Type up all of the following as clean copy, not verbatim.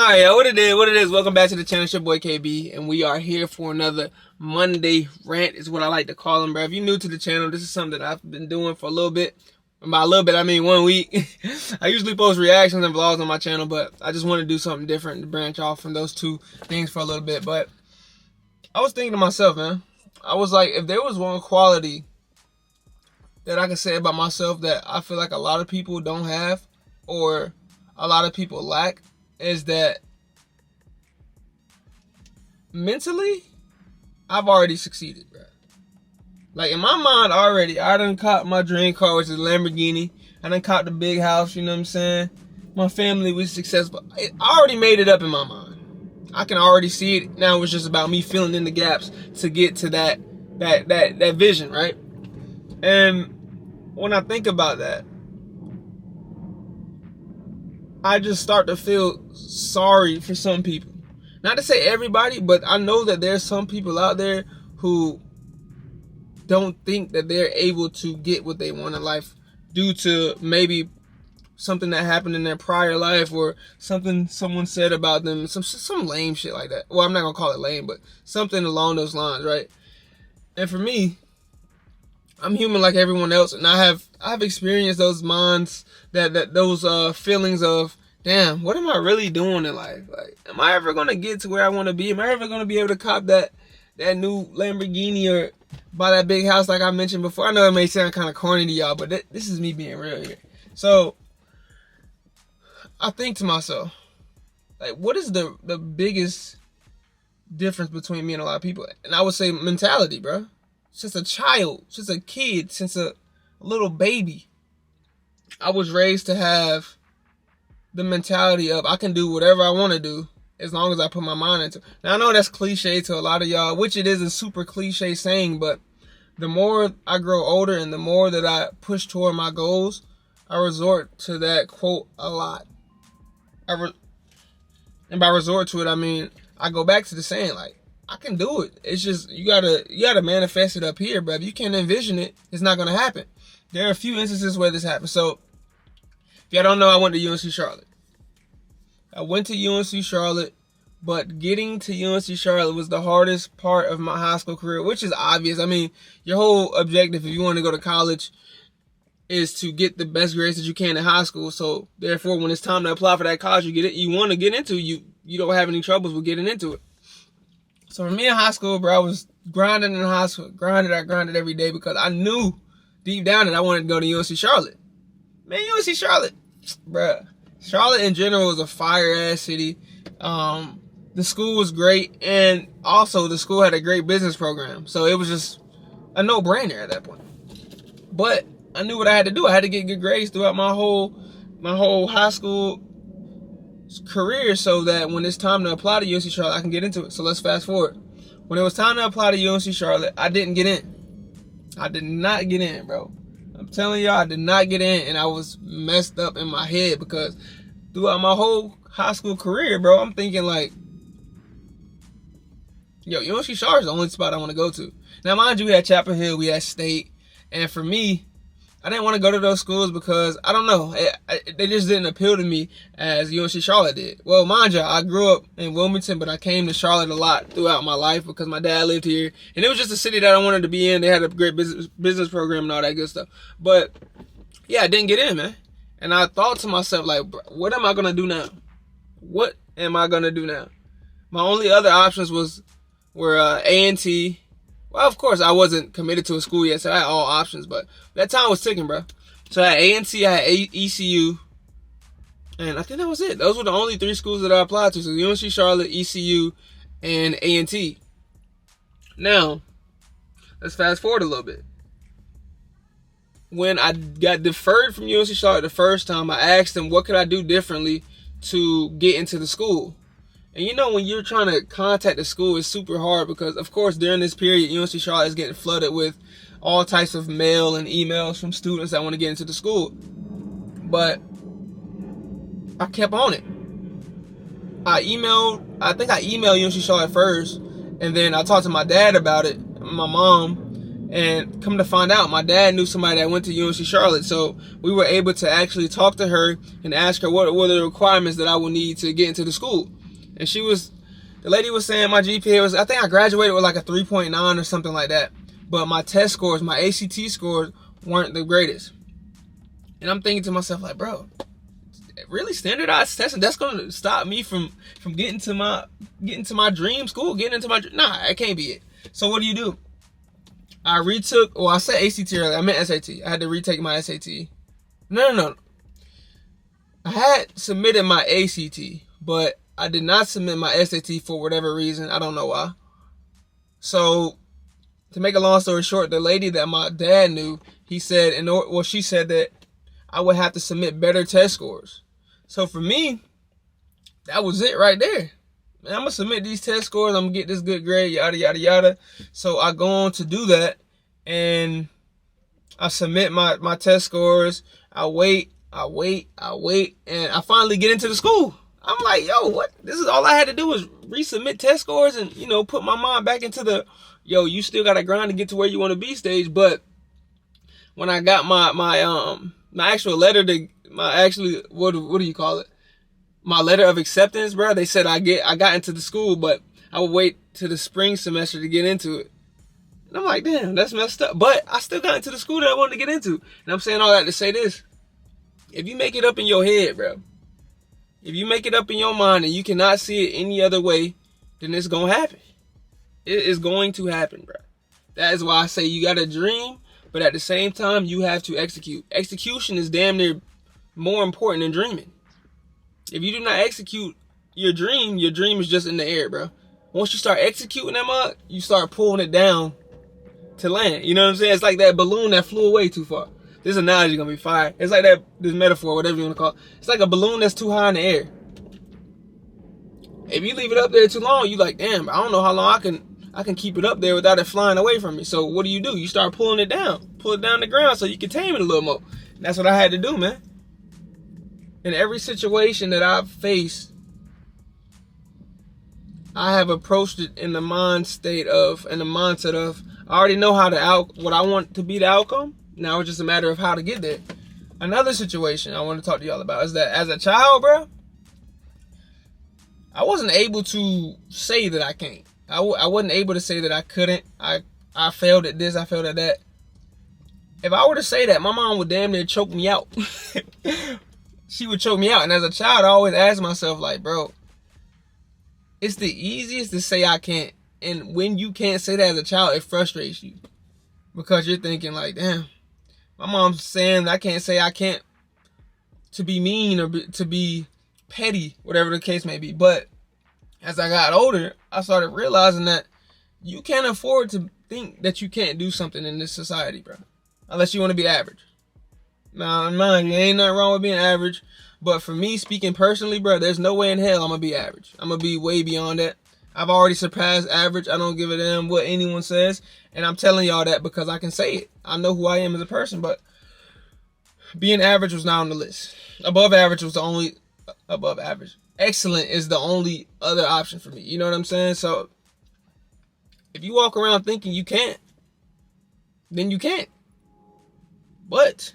Alright, what it is. Welcome back to the channel. It's your boy KB, and we are here for another Monday rant, is what I like to call them, bro. If you're new to the channel, this is something that I've been doing for a little bit. By a little bit, I mean 1 week. I usually post reactions and vlogs on my channel, but I just want to do something different to branch off from those two things for a little bit. But I was thinking to myself, man, I was like, if there was one quality that I could say about myself that I feel like a lot of people don't have, or a lot of people lack, is that mentally, I've already succeeded, bro. Like, in my mind already, I done caught my dream car, which is a Lamborghini. I done caught the big house, you know what I'm saying? My family was successful. I already made it up in my mind. I can already see it. Now it's just about me filling in the gaps to get to that vision, right? And when I think about that, I just start to feel sorry for some people. Not to say everybody, but I know that there's some people out there who don't think that they're able to get what they want in life due to maybe something that happened in their prior life, or something someone said about them, some lame shit like that. Well, I'm not gonna call it lame, but something along those lines, right? And for me, I'm human like everyone else, and I've experienced those minds, those feelings of, damn, what am I really doing in life? Like, am I ever gonna get to where I want to be? Am I ever gonna be able to cop that new Lamborghini or buy that big house like I mentioned before? I know it may sound kind of corny to y'all, but this is me being real here. So I think to myself, like, what is the biggest difference between me and a lot of people? And I would say mentality, bro. Since a child, since a kid, since a little baby, I was raised to have the mentality of I can do whatever I want to do as long as I put my mind into it. Now, I know that's cliche to a lot of y'all, which it is a super cliche saying, but the more I grow older and the more that I push toward my goals, I resort to that quote a lot. And by resort to it, I mean, I go back to the saying, like, I can do it. It's just, you gotta manifest it up here, bro. If you can't envision it, it's not gonna happen. There are a few instances where this happens. So, if y'all don't know, I went to UNC Charlotte. I went to UNC Charlotte, but getting to UNC Charlotte was the hardest part of my high school career, which is obvious. I mean, your whole objective, if you want to go to college, is to get the best grades that you can in high school. So, therefore, when it's time to apply for that college you want to get into, you don't have any troubles with getting into it. So for me in high school, bro, I was grinding in high school. I grinded every day because I knew deep down that I wanted to go to UNC Charlotte. Man, UNC Charlotte, bro. Charlotte in general was a fire-ass city. The school was great, and also the school had a great business program. So it was just a no-brainer at that point. But I knew what I had to do. I had to get good grades throughout my whole high school career, so that when it's time to apply to UNC Charlotte, I can get into it. So let's fast forward. When it was time to apply to UNC Charlotte, I didn't get in. I did not get in, bro. I'm telling y'all, I did not get in, and I was messed up in my head because throughout my whole high school career, bro, I'm thinking like, yo, UNC Charlotte is the only spot I want to go to. Now, mind you, we had Chapel Hill, we had State, and for me, I didn't want to go to those schools because, I don't know, they just didn't appeal to me as UNC Charlotte did. Well, mind you, I grew up in Wilmington, but I came to Charlotte a lot throughout my life because my dad lived here. And it was just a city that I wanted to be in. They had a great business program and all that good stuff. But, yeah, I didn't get in, man. And I thought to myself, like, what am I going to do now? What am I going to do now? My only other options were A&T. Well, of course, I wasn't committed to a school yet, so I had all options, but that time was ticking, bro. So I had A&T, I had ECU, and I think that was it. Those were the only 3 schools that I applied to, so UNC Charlotte, ECU, and A&T. Now, let's fast forward a little bit. When I got deferred from UNC Charlotte the first time, I asked them what could I do differently to get into the school. And you know, when you're trying to contact the school, it's super hard because, of course, during this period, UNC Charlotte is getting flooded with all types of mail and emails from students that want to get into the school. But I kept on it. I think I emailed UNC Charlotte first, and then I talked to my dad about it, my mom, And come to find out, my dad knew somebody that went to UNC Charlotte, so we were able to actually talk to her and ask her what were the requirements that I would need to get into the school. And the lady was saying my GPA was, I think I graduated with like a 3.9 or something like that. But my test scores, my ACT scores weren't the greatest. And I'm thinking to myself, like, bro, really standardized testing, that's gonna stop me from getting to my dream school, nah, it can't be it. So what do? I retook, I said ACT earlier, I meant SAT. I had to retake my SAT. No. I had submitted my ACT, but I did not submit my SAT for whatever reason. I don't know why. So, to make a long story short, the lady that my dad knew, she said that I would have to submit better test scores. So for me, that was it right there. Man, I'm going to submit these test scores. I'm going to get this good grade, yada, yada, yada. So I go on to do that, and I submit my test scores. I wait, and I finally get into the school. I'm like, yo, what? This is all I had to do was resubmit test scores and, put my mind back into the, you still got to grind to get to where you want to be stage. But when I got my actual letter what do you call it? My letter of acceptance, bro, they said I got into the school, but I would wait to the spring semester to get into it. And I'm like, damn, that's messed up. But I still got into the school that I wanted to get into. And I'm saying all that to say this. If you make it up in your head, bro, if you make it up in your mind and you cannot see it any other way, then it's going to happen. It is going to happen, bro. That is why I say you got to dream, but at the same time, you have to execute. Execution is damn near more important than dreaming. If you do not execute your dream is just in the air, bro. Once you start executing them up, you start pulling it down to land. You know what I'm saying? It's like that balloon that flew away too far. This analogy is going to be fire. It's like this metaphor, whatever you want to call it. It's like a balloon that's too high in the air. If you leave it up there too long, you like, damn, I don't know how long I can keep it up there without it flying away from me. So what do? You start pulling it down. Pull it down the ground so you can tame it a little more. And that's what I had to do, man. In every situation that I've faced, I have approached it in the mindset of, I already know what I want to be the outcome. Now it's just a matter of how to get there. Another situation I want to talk to y'all about is that as a child, bro, I wasn't able to say that I can't. I wasn't able to say that I couldn't. I failed at this, I failed at that. If I were to say that, my mom would damn near choke me out. She would choke me out. And as a child, I always asked myself, like, bro, it's the easiest to say I can't. And when you can't say that as a child, it frustrates you. Because you're thinking, like, damn, my mom's saying I can't say I can't to be mean or to be petty, whatever the case may be. But as I got older, I started realizing that you can't afford to think that you can't do something in this society, bro. Unless you want to be average. Now, mind you, ain't nothing wrong with being average. But for me, speaking personally, bro, there's no way in hell I'm going to be average. I'm going to be way beyond that. I've already surpassed average. I don't give a damn what anyone says. And I'm telling y'all that because I can say it. I know who I am as a person. But being average was not on the list. Above average. Excellent is the only other option for me. You know what I'm saying? So if you walk around thinking you can't, then you can't. But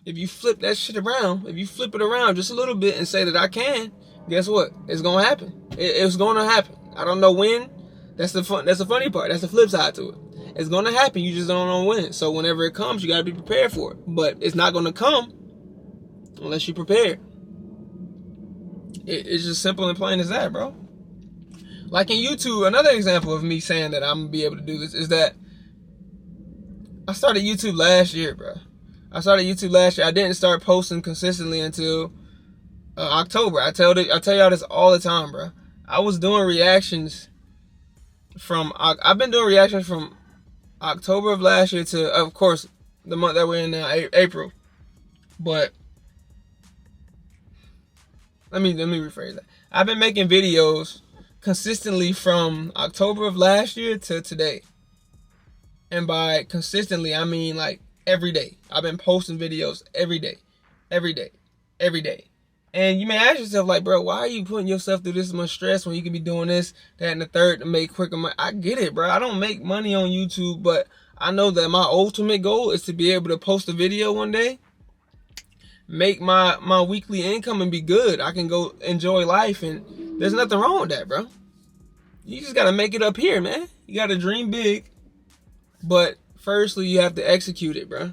if you flip that shit around, if you flip it around just a little bit and say that I can, guess what? It's going to happen. It's going to happen. I don't know when. That's the funny part. That's the flip side to it. It's going to happen. You just don't know when. So whenever it comes, you got to be prepared for it. But it's not going to come unless you're prepared. It's just simple and plain as that, bro. Like in YouTube, another example of me saying that I'm going to be able to do this is that I started YouTube last year, bro. I didn't start posting consistently until October. I tell y'all this all the time, bro. I was doing reactions I've been doing reactions from October of last year to, of course, the month that we're in now, April. But let me rephrase that. I've been making videos consistently from October of last year to today. And by consistently, I mean like every day. I've been posting videos every day. And you may ask yourself, like, bro, why are you putting yourself through this much stress when you could be doing this, that, and the third to make quicker money? I get it, bro. I don't make money on YouTube, but I know that my ultimate goal is to be able to post a video one day, make my weekly income and be good. I can go enjoy life, and there's nothing wrong with that, bro. You just gotta make it up here, man. You gotta dream big, but firstly you have to execute it, bro.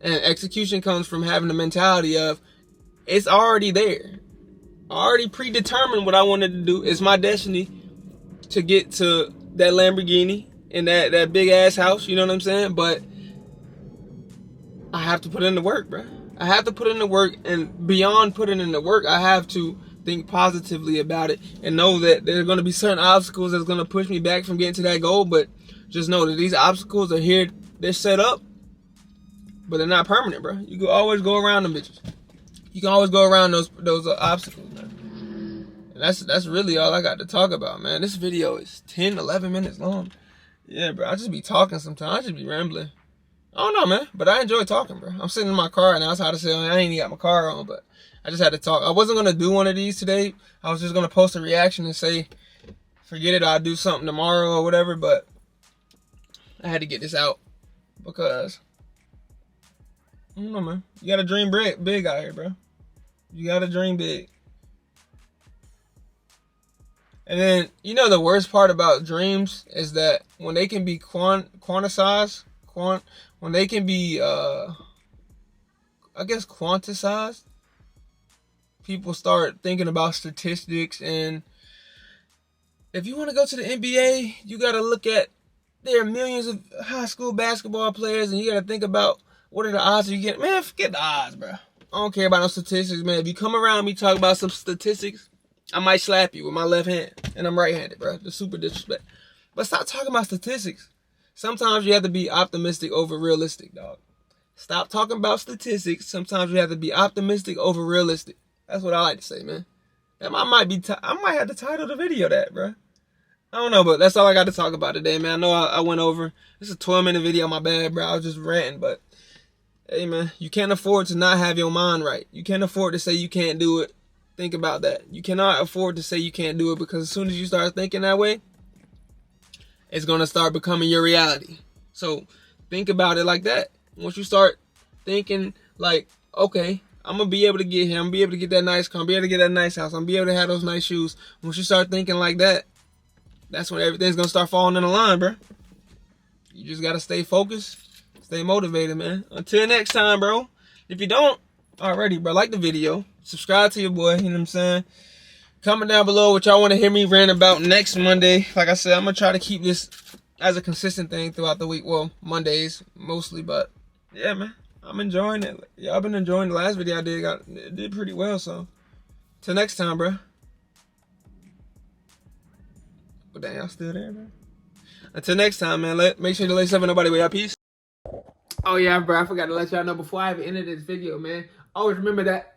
And execution comes from having the mentality of it's already there. I already predetermined what I wanted to do. It's my destiny to get to that Lamborghini and that big ass house, you know what I'm saying? But I have to put in the work, bro. I have to put in the work, and beyond putting in the work, I have to think positively about it and know that there are going to be certain obstacles that's going to push me back from getting to that goal. But just know that these obstacles are here. They're set up, but they're not permanent, bro. You can always go around them bitches. You can always go around those obstacles, man. And that's really all I got to talk about, man. This video is 10, 11 minutes long. Yeah, bro. I just be talking sometimes. I just be rambling. I don't know, man. But I enjoy talking, bro. I'm sitting in my car, and I was how to say I ain't even got my car on, but I just had to talk. I wasn't going to do one of these today. I was just going to post a reaction and say, forget it, I'll do something tomorrow or whatever. But I had to get this out because, I don't know, man. You got to dream big out here, bro. You got to dream big. And then, you know, the worst part about dreams is that when they can be quantized, when they can be, quantized, people start thinking about statistics. And if you want to go to the NBA, you got to look at, there are millions of high school basketball players, and you got to think about what are the odds you get. Man, forget the odds, bro. I don't care about no statistics, man. If you come around me talk about some statistics, I might slap you with my left hand. And I'm right-handed, bro. That's super disrespect. But stop talking about statistics. Sometimes you have to be optimistic over realistic, dog. Stop talking about statistics. Sometimes you have to be optimistic over realistic. That's what I like to say, man. And I might have to title the video that, bro. I don't know, but that's all I got to talk about today, man. I know I went over. This is a 12-minute video. My bad, bro. I was just ranting, but hey, man, you can't afford to not have your mind right. You can't afford to say you can't do it. Think about that. You cannot afford to say you can't do it, because as soon as you start thinking that way, it's going to start becoming your reality. So think about it like that. Once you start thinking like, okay, I'm going to be able to get here. I'm going to be able to get that nice car. I'm going to be able to get that nice house. I'm going to be able to have those nice shoes. Once you start thinking like that, that's when everything's going to start falling in the line, bro. You just got to stay focused. Stay motivated, man. Until next time, bro. If you don't already, bro, like the video. Subscribe to your boy, you know what I'm saying? Comment down below what y'all want to hear me rant about next Monday. Like I said, I'm going to try to keep this as a consistent thing throughout the week. Well, Mondays mostly, but yeah, man. I'm enjoying it. Y'all been enjoying the last video I did. It did pretty well, so. Till next time, bro. But damn, y'all still there, man? Until next time, man. Make sure to lay something nobody with y'all. Peace. Oh, yeah, bro. I forgot to let y'all know before I even ended this video, man. Always remember that